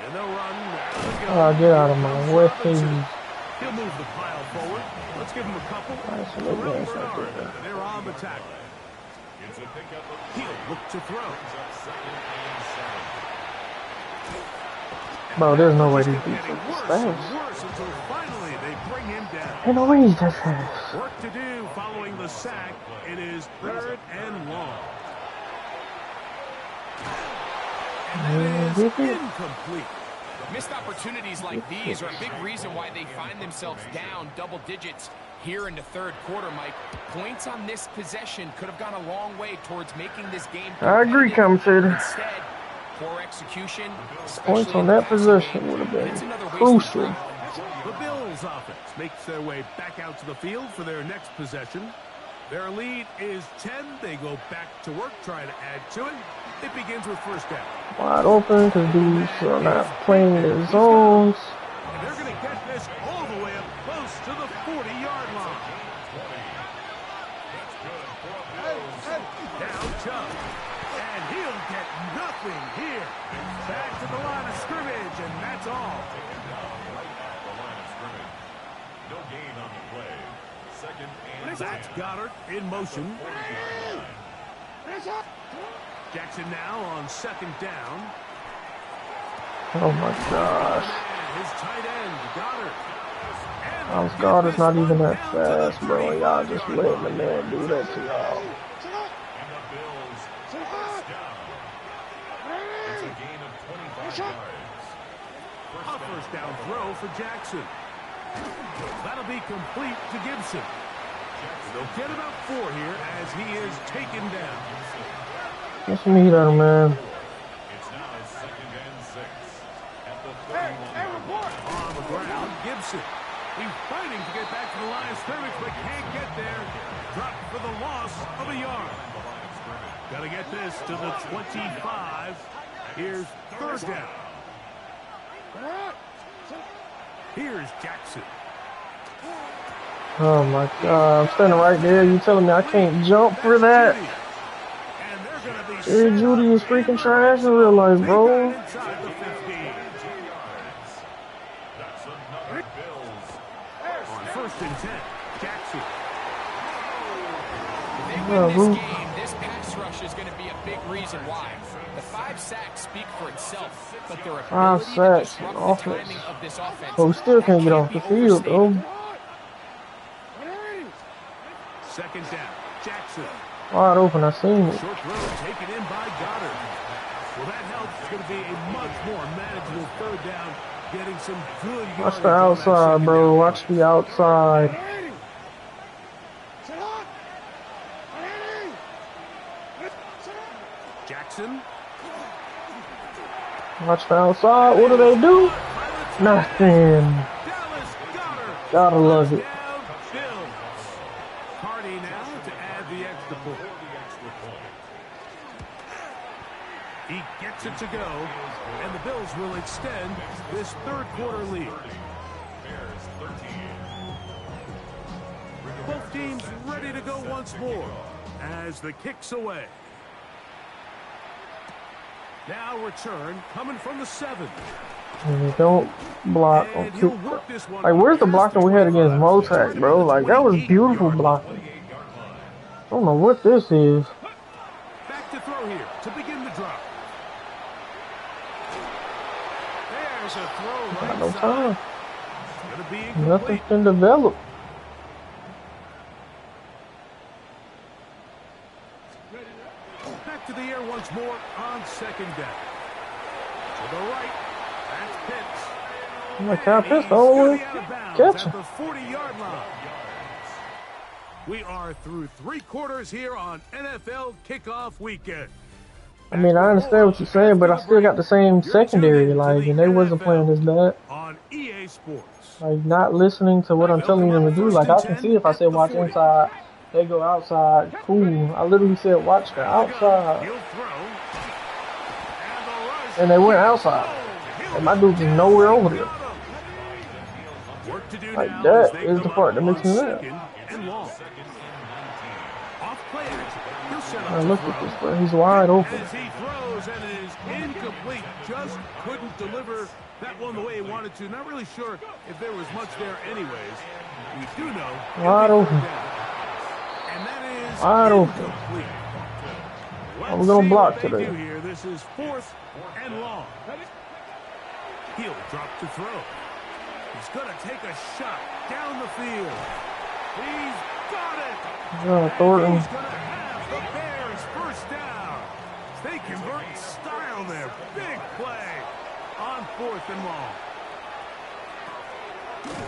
B: And they'll run.
A: Get out of my way, please.
B: He'll move the pile forward. Let's give him a couple. They're on the tackle.
D: It's a pickup of
B: He'll look to throw.
A: Bro, there's no way these
B: Getting
A: defense is
B: worse
A: fast.
B: and worse until finally they bring him down.
A: Ain't no way he's that fast.
B: Work to do following the sack. It is 3rd and long. And that is incomplete.
C: Missed opportunities like these are a big reason why they find themselves down double digits here in the third quarter, Mike. Points on this possession could have gone a long way towards making this game
A: I agree, commentator.
C: Instead, poor execution.
A: Points on that possession would have been crucial.
B: The Bills offense makes their way back out to the field for their next possession. Their lead is 10. They go back to work, try to add to it. It begins with first down.
A: Wide open because dudes are not playing their zones.
B: And they're going to get this all the way up close to the 40-yard line. Down Chubb. And he'll get nothing here. Back to the line of scrimmage, and that's all.
D: The line of scrimmage. No gain on the play. Second and
B: That's Goddard in motion. Jackson now on second down.
A: Oh my gosh.
B: And his tight end, Goddard.
A: Miles Goddard's not even that fast, bro. Y'all just letting the man do that to y'all.
D: and the Bills first down. It's a gain of 25 yards.
B: A first down throw for Jackson. That'll be complete to Gibson. They'll get about 4 here as he is taken down.
A: Get some heat out of him, man.
D: It's now second and 6 at the 31.
B: On the ground, Gibson. He's fighting to get back to the line of scrimmage, but can't get there. Dropped for the loss of a yard. Got to get this to the 25. Here's third down. Here's Jackson.
A: Oh my god, I'm standing right there. You telling me I can't jump for that?
B: And they're going to be
A: Jerry
B: set
A: Judy is
B: up.
A: freaking trash in real life,
B: They
A: bro.
B: got inside the 15.
D: That's another Bills.
B: On first and 10, Jackson.
C: If they
A: Yeah,
C: win
A: Ruth.
C: this game, this pass rush is going to be a big reason why. The 5 sacks speak for itself, but their
A: 5
C: ability to
A: sacks
C: disrupt
A: in
C: the
A: offense.
C: timing of this offense.
A: But we still can't get off the field, though.
B: Second down, Jackson.
A: Wide open, I seen it.
B: Short throw taken in by Goddard. Well, that helps. It's going to be a much more manageable third down, getting some good
A: Watch
B: yardage
A: the
B: on that
A: outside,
B: second
A: bro.
B: down.
A: Watch the outside.
B: Jackson.
A: Watch the outside. What do they do? Nothing.
B: Dallas Goddard.
A: Gotta love it.
B: Down Bills. Hardy now to add the extra point. He gets it to go, and the Bills will extend this third quarter lead.
D: Bears 13.
B: Both teams ready to go once more as the kick's away. Now return coming from the 7.
A: And don't block on
B: And he'll
A: Cooper.
B: work this one.
A: Like, where's the blocking we had against Motac, bro? Like, that was beautiful blocking. I don't know what this is.
B: Back to throw here to begin the drop. There's a throw
A: Got
B: right
A: no
B: side.
A: time.
B: Gonna be
A: Nothing's
B: incomplete.
A: been developed.
B: Back to the air once more on second down. To the right. That's Pitts.
A: I'm like, Kyle Pitts,
B: He's
A: the only
B: gonna
A: one
B: be out of bounds
A: catch
B: at
A: him.
B: the 40-yard line. We are through 3 quarters here on NFL Kickoff Weekend.
A: I mean, I understand what you're saying, but I still got the same secondary, like, and they wasn't playing this bad.
B: On EA Sports.
A: Like, not listening to what I'm telling them to do. Like, I can see if I said watch inside, they go outside. Cool. I literally said watch the outside,
B: He'll throw. And the rush.
A: and they went outside. And my dude was nowhere over there.
B: Work to do
A: Like
B: now
A: that
B: as they
A: is the
B: come
A: part
B: up
A: that makes
B: on
A: me mad.
B: second and long. Off play action. He'll set up
A: Now
B: to
A: look
B: throw.
A: at this, bro. He's wide open.
B: As he throws, and it is incomplete. Just couldn't deliver that one the way he wanted to. Not really sure if there was much there anyways. We do know
A: Wide open.
B: and that is
A: Wide open.
B: incomplete.
A: I'm gonna block
B: what they
A: today.
B: do here. This is 4th and long. He'll drop to throw. He's going to take a shot down the field. He's got it.
A: Thornton.
B: He's going to have the Bears first down. They convert in style there. Big play on 4th and long.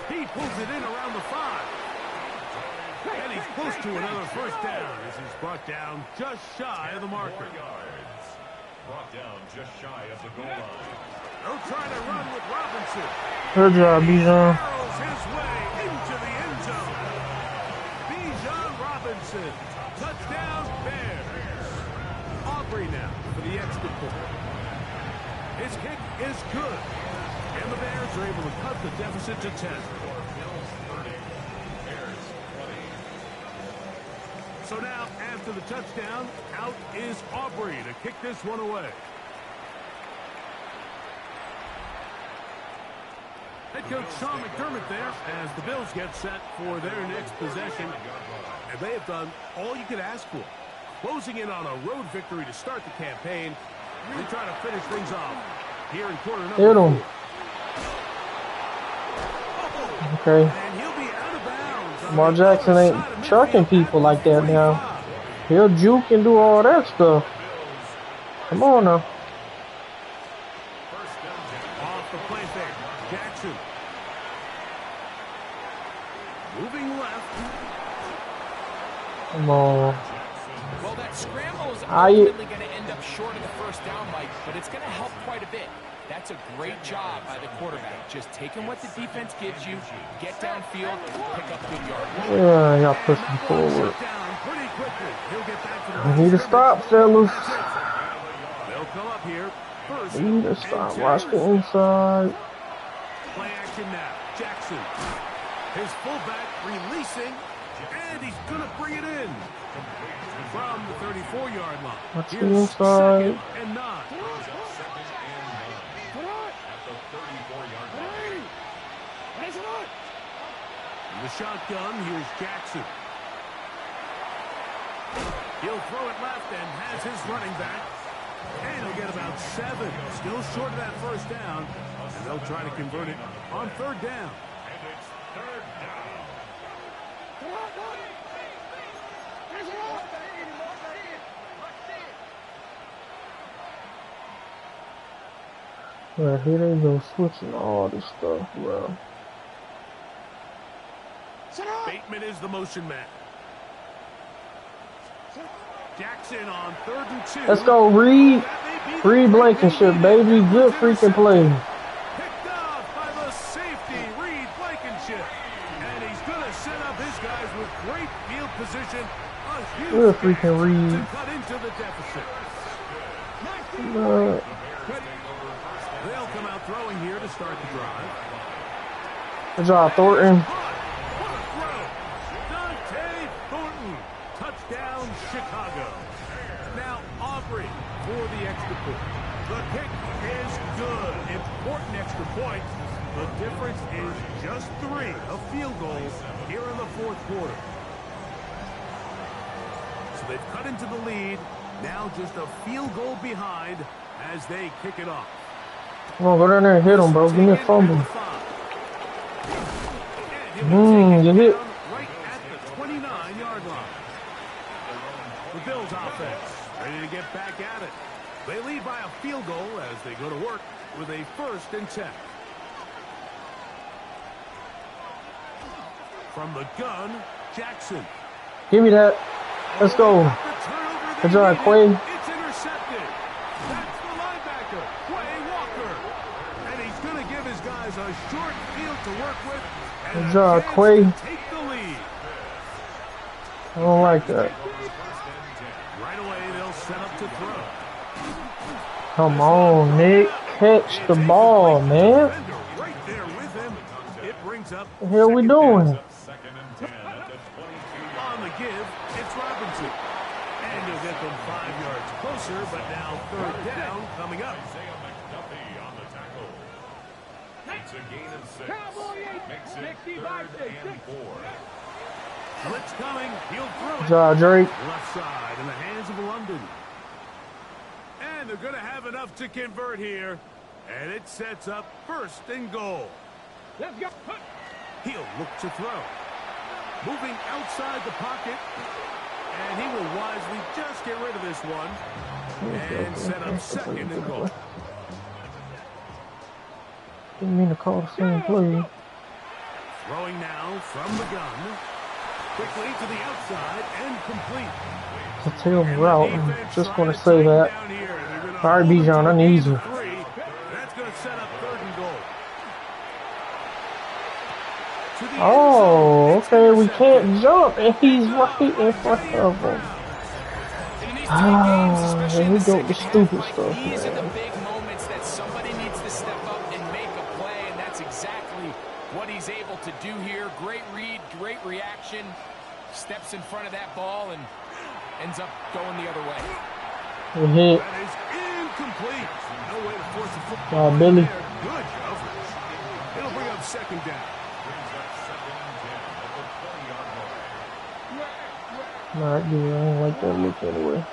B: He pulls it in around the 5. And he's close to another first down as he's brought down just shy of the marker.
D: Brought down just shy of the goal line.
B: They'll try to run with Robinson.
A: Good job, Bijan.
B: Barrels his way into the end zone. Bijan Robinson. Touchdown, Bears. Aubrey now for the extra point. His kick is good. And the Bears are able to cut the deficit to 10. So now, after the touchdown, out is Aubrey to kick this one away. Head coach Sean McDermott there as the Bills get set for their next possession. And they have done all you could ask for. Closing in on a road victory to start the campaign. They try to finish things off here in quarter number 4.
A: Hit him. Okay.
B: And he'll be out of bounds.
A: Lamar Jackson ain't trucking people like that now. He'll juke and do all that stuff. Come on now.
B: Off the play fake. Jackson. Moving left.
A: Come on.
C: Well, that scramble is
A: I-
C: ultimately going to end up short of the first down, Mike, but it's going to help quite a bit. That's a great job by the quarterback. Just taking what the defense gives you, get downfield, pick up good yards.
A: Yeah, y'all pushing forward.
B: Down pretty quickly. He'll get back to the
A: I need to stop, fellas.
B: They'll come up here. First
A: I need to
B: and
A: stop.
B: 10.
A: Watch the inside.
B: Play action now. Jackson. His fullback releasing, and he's going to bring it in from the 34-yard line.
A: Watch the
B: Here's
A: inside.
B: 2nd and 9. The shotgun, here's Jackson. He'll throw it left and has his running back. And he'll get about 7. Still short of that first down. And they'll try to convert it on 3rd down.
D: And it's 3rd down.
A: Well, here they go switching all this stuff, bro.
B: Bateman is the motion man. Jackson on 3rd and 2.
A: Let's go, Reed. Reed Blankenship, baby. Good freaking play.
B: Picked off by the safety, Reed Blankenship. And he's going to set up his guys with great field position. A huge
A: Good freaking
B: pass
A: Reed.
B: to cut into the deficit. They'll come out throwing here to start the drive.
A: Good job, Thornton.
B: What a throw! Dante Thornton. Touchdown, Chicago. Now Aubrey for the extra point. The kick is good. Important extra point. The difference is just 3 of field goals here in the 4th quarter. So they've cut into the lead. Now just a field goal behind as they kick it off.
A: Come on, go down there and hit him, bro. Give me a fumble. You hit.
B: Right at the 29-yard line. The Bills offense ready to get back at it. They lead by a field goal as they go to work with a 1st and 10. From the gun, Jackson.
A: Give me that. Let's go. Good job, Quay.
B: It's intercepted. That's the linebacker, Quay Walker. And he's going to give his guys a short field to work with. And
A: Good job,
B: a
A: Quay.
B: chance to take the lead.
A: I don't like that.
B: Right away, they'll set up to throw.
A: Come on, Nick. Catch the ball, man.
B: Right there with him. It brings up
A: What the hell we
B: second
A: doing?
B: down.
D: Second and 10 at the 22.
B: On the give, it's Robinson. And he'll get them 5 yards closer, but now third down coming up.
D: Isaiah McDuffie on the tackle. It's a gain of 6.
E: Cowboy 8,
D: Makes it
E: 65,
D: 3rd and 4.
B: Blitz coming. He'll throw it.
A: Ja, Drake.
B: Left side in the hands of London. And they're going to have enough to convert here. And it sets up 1st and goal.
E: Let's go.
B: He'll look to throw. Moving outside the pocket. And he will wisely just get rid of this one. And set up 2nd and goal.
A: Didn't mean to call the same play.
B: Throwing now from the gun. Quickly to the outside and complete.
A: It's a terrible route. I'm just going to say that. All right, Bijan, I need you.
B: That's going to set up 3rd and goal.
A: Oh, okay, we can't jump, and he's right in front of him. Ah, here we go with the stupid stuff,
C: These are the
A: man.
C: big moments that somebody needs to step up and make a play, and that's exactly what he's able to do here. Great read, great reaction. Steps in front of that ball and ends up going the other way.
A: We hit.
B: That is incomplete. No way to force a football.
A: Billy.
B: There. Good coverage. It'll bring up 2nd down.
D: Brings up 2nd and 10 at the 20-yard line.
A: Alright, dude, I don't like that look anyway.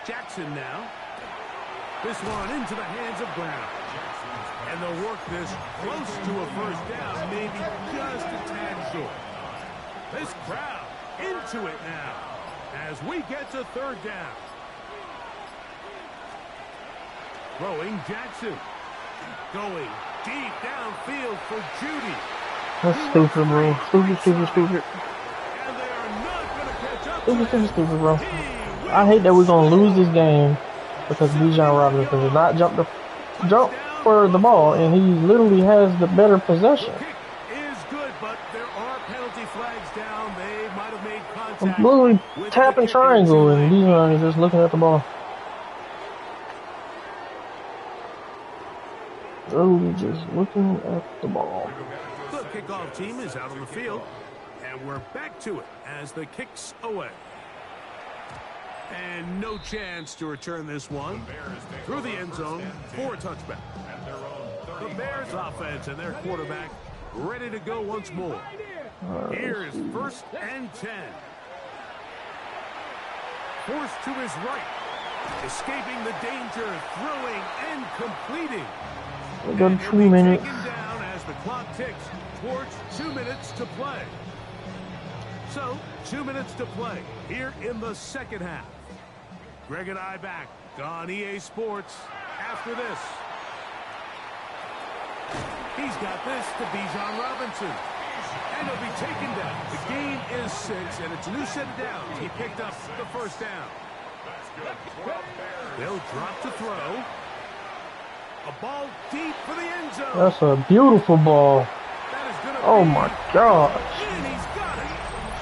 B: Jackson now. This one into the hands of Brown. And they'll work this close to a 1st down, maybe just a tad short. This crowd into it now as we get to 3rd down. Throwing Jackson. Going deep downfield for Judy.
A: That's stupid, bro. Stupid.
B: And they are not going to catch up.
A: Stupid, bro. I hate that we're going to lose this game because Bijan Robinson did not jump for the ball, and he literally has the better possession.
B: Kick is good, but there are penalty flags down. They might have made
A: I'm
B: contact.
A: literally
B: with
A: tapping
B: the kicker.
A: triangle, and Bijan is just looking at the ball. Literally just looking at the ball.
B: The kickoff team is out on the field, and we're back to it as the kick's away. And no chance to return this one through the end zone for a touchback. The Bears offense and their quarterback ready to go once more. Here's 1st and 10. Forced to his right. Escaping the danger, throwing and completing.
A: We got
B: And
A: 2
B: he'll be
A: minutes.
B: taken down as the clock ticks towards 2 minutes to play. So, 2 minutes to play here in the 2nd half. Greg and I back on EA Sports after this. He's got this to Bijan Robinson. And he'll be taken down. The gain is 6, and it's a new set of downs. He picked up the 1st down. They'll drop to throw. A ball deep for the end zone.
A: That's a beautiful ball.
B: That is gonna
A: Oh
B: be-
A: my gosh.
B: And he's got it.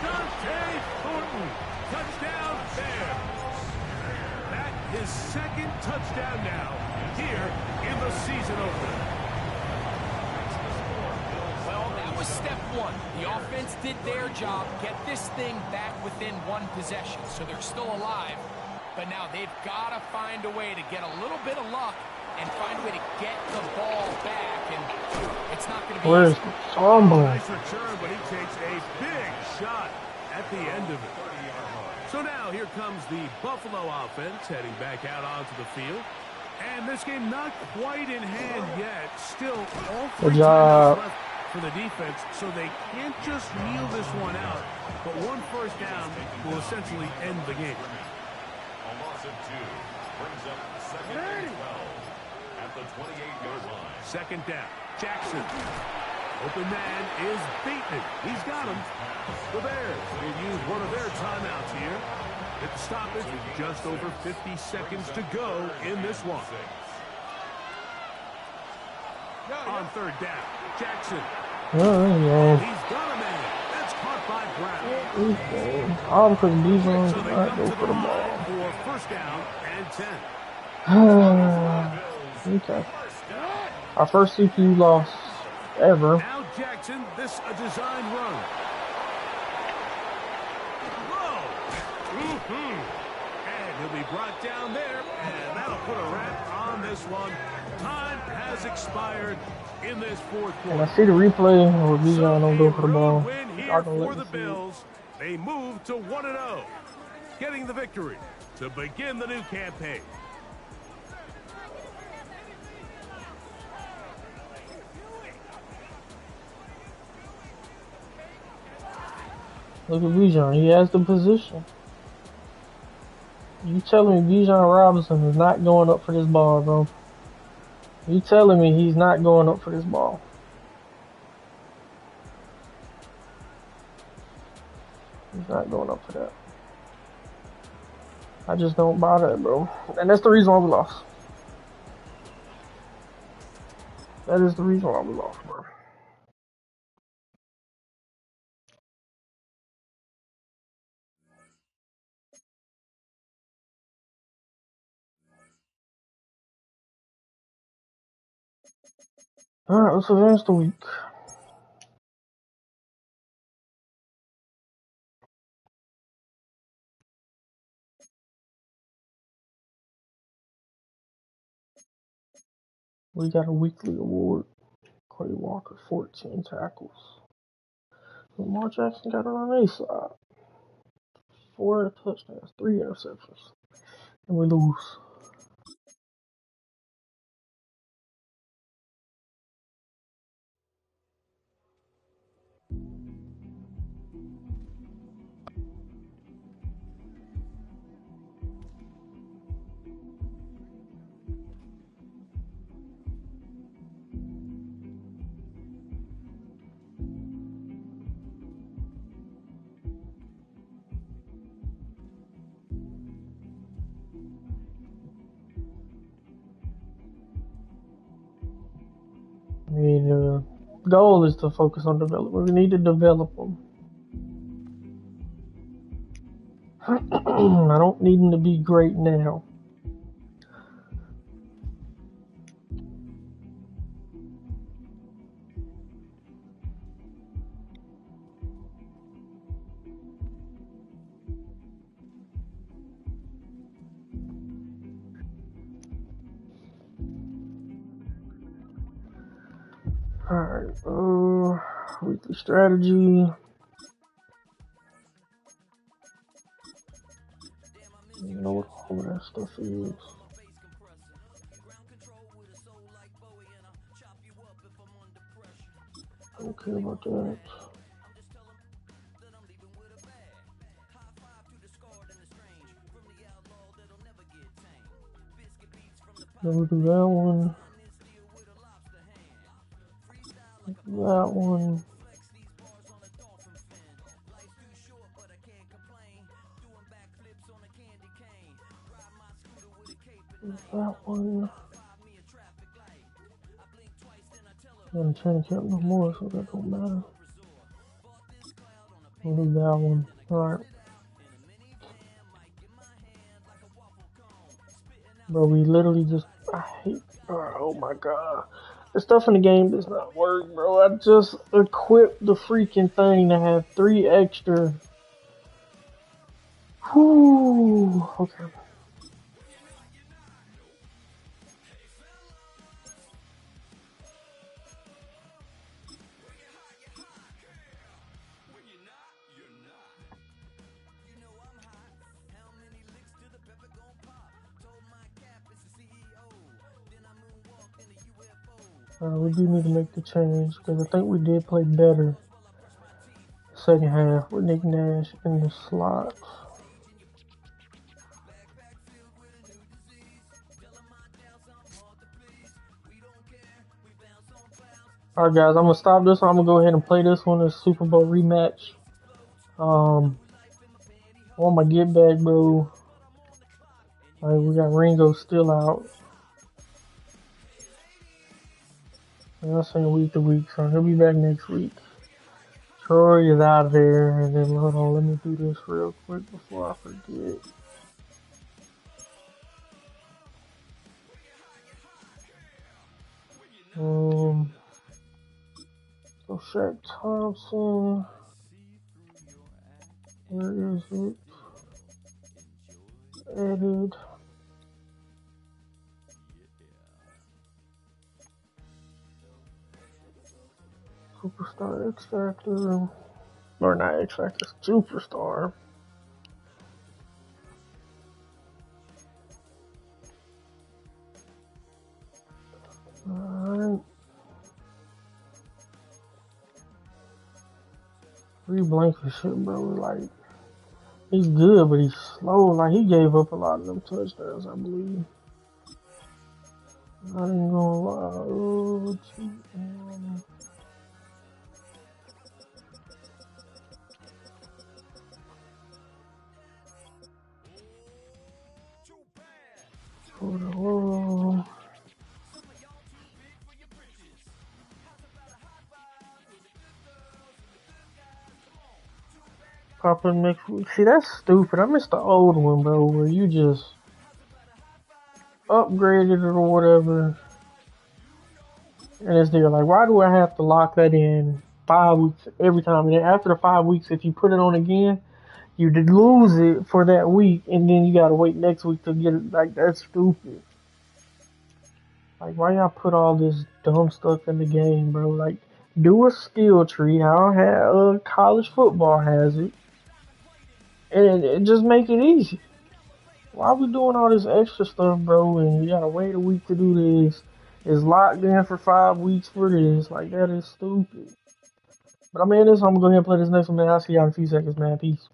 B: Dante Thornton. Touchdown Bears. That is 2nd touchdown now here in the season opener.
C: Well, that was step 1. The offense did their job, get this thing back within 1 possession, so they're still alive. But now they've got to find a way to get a little bit of luck and find a way to get the ball back, and it's not going to be
A: Where's
C: easy.
A: Tombo?
B: Nice return, but he takes a big shot at the end of it. So now here comes the Buffalo offense heading back out onto the field. And this game not quite in hand yet. Still all 3
A: Good job.
B: timeouts left for the defense, so they can't just kneel this one out. But 1 1st down will essentially end the game.
D: A loss of 2 brings up 2nd and 12 at the 28-yard line.
B: 2nd down. Jackson. Open man is beaten. He's got him. The Bears will use one of their timeouts here. It's stoppage with just over 50 seconds to go in this one. On 3rd down, Jackson.
A: Oh,
B: He's got a man. That's caught by Brown.
A: yeah. All because Bijan
B: So
A: did
B: they
A: not
B: come
A: go
B: to
A: for
B: the
A: the ball.
B: line for 1st down and 10.
A: We Okay. Our first CPU loss ever.
B: Now Jackson, this a designed run. Whoa! And he'll be brought down there, and that'll put a wrap on this one. Time has expired in this fourth quarter.
A: And I see the replay where Bijan don't go for the ball.
B: Win here for the Bills. They move to 1-0, getting the victory to begin the new campaign.
A: Look at Bijan. He has the position. You telling me Bijan Robinson is not going up for this ball, bro? You telling me he's not going up for this ball? He's not going up for that. I just don't buy that, bro. And that's the reason why we lost. That is the reason why we lost, bro. Alright, let's advance the week. We got a weekly award. Quay Walker, 14 tackles. Lamar Jackson got it on A side. 4 touchdowns, 3 interceptions. And we lose. I mean, the goal is to focus on development. We need to develop them. I don't need them to be great now. Alright, weekly strategy. You know what all of that stuff is. I don't care about that. Then we do that one. That one. That one. I'm trying to count no more, so that don't matter. We'll do that one. Alright. Bro, we literally just, I hate, oh my god. The stuff in the game does not work, bro. I just equipped the freaking thing to have 3 extra. Whew. Okay. We do need to make the change because I think we did play better second half with Nick Nash in the slot. Alright guys, I'm gonna stop this one. I'm gonna go ahead and play this one as Super Bowl rematch. On my get back, bro. Alright, we got Ringo still out. I'm saying week to week, so he'll be back next week. Troy is out of there, and then hold on, let me do this real quick before I forget. So Shaq Thompson. Where is it? Added. Superstar X Factor. Or not X Factor, Superstar. Alright. Free Blankenship, bro. Like, he's good, but he's slow. Like, he gave up a lot of them touchdowns, I believe. Not even gonna lie. Oh, for the world. Poppin' next week. See, that's stupid. I missed the old one, bro, where you just upgraded it or whatever. And it's there, like, why do I have to lock that in 5 weeks every time? And then after the 5 weeks, if you put it on again, you did lose it for that week, and then you gotta wait next week to get it. Like, that's stupid. Like, why y'all put all this dumb stuff in the game, bro? Like, do a skill tree, how college football has it, and just make it easy. Why are we doing all this extra stuff, bro, and you gotta wait a week to do this? It's locked in for 5 weeks for this. Like, that is stupid. But I'm in this, so I'm gonna go ahead and play this next one, man. I'll see y'all in a few seconds, man. Peace.